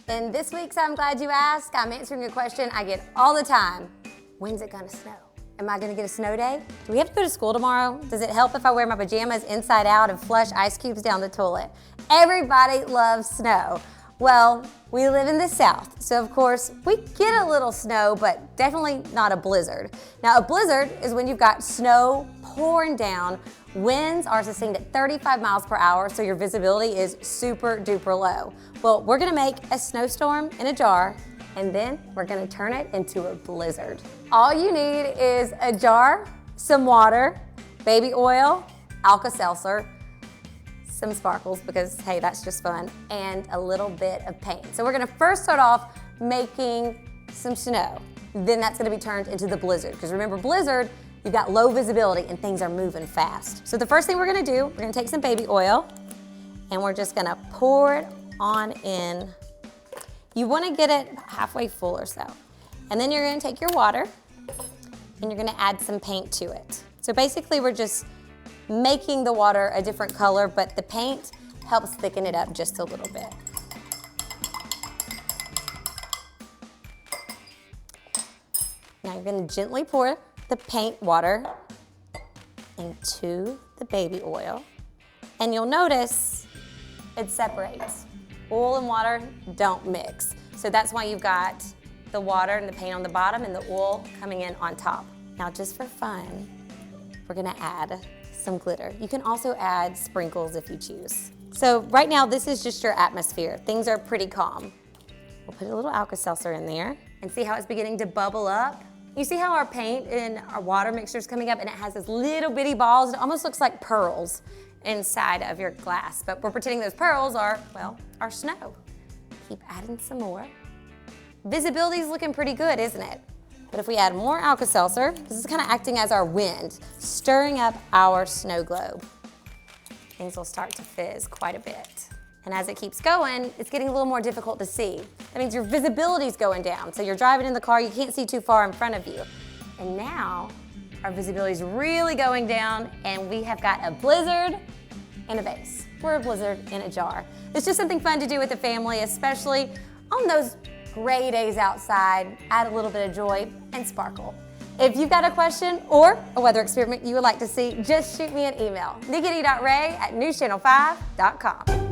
In this week's I'm Glad You Asked, I'm answering a question I get all the time. When's it gonna snow? Am I gonna get a snow day? Do we have to go to school tomorrow? Does it help if I wear my pajamas inside out and flush ice cubes down the toilet? Everybody loves snow. Well, we live in the South, so of course we get a little snow, but definitely not a blizzard. Now a blizzard is when you've got snow pouring down, winds are sustained at 35 miles per hour, so your visibility is super duper low. Well, we're gonna make a snowstorm in a jar, and then we're gonna turn it into a blizzard. All you need is a jar, some water, baby oil, Alka-Seltzer, some sparkles because, hey, that's just fun, and a little bit of paint. So we're gonna first start off making some snow. Then that's gonna be turned into the blizzard, because remember, blizzard, you've got low visibility and things are moving fast. So the first thing we're gonna do, we're gonna take some baby oil and we're just gonna pour it on in. You wanna get it halfway full or so. And then you're gonna take your water and you're gonna add some paint to it. So basically we're just making the water a different color, but the paint helps thicken it up just a little bit. Now you're gonna gently pour the paint water into the baby oil, and you'll notice it separates. Oil and water don't mix. So that's why you've got the water and the paint on the bottom and the oil coming in on top. Now just for fun, we're gonna add some glitter. You can also add sprinkles if you choose. So right now this is just your atmosphere. Things are pretty calm. We'll put a little Alka-Seltzer in there and see how it's beginning to bubble up. You see how our paint and our water mixture is coming up and it has this little bitty balls. It almost looks like pearls inside of your glass, but we're pretending those pearls are, well, our snow. Keep adding some more. Visibility is looking pretty good, isn't it? But if we add more Alka-Seltzer, this is kind of acting as our wind, stirring up our snow globe. Things will start to fizz quite a bit. And as it keeps going, it's getting a little more difficult to see. That means your visibility is going down. So you're driving in the car, you can't see too far in front of you. And now our visibility is really going down and we have got a blizzard in a vase. We're a blizzard in a jar. It's just something fun to do with the family, especially on those gray days outside. Add a little bit of joy and sparkle. If you've got a question or a weather experiment you would like to see, just shoot me an email. Nikki-Dee.ray@newschannel5.com.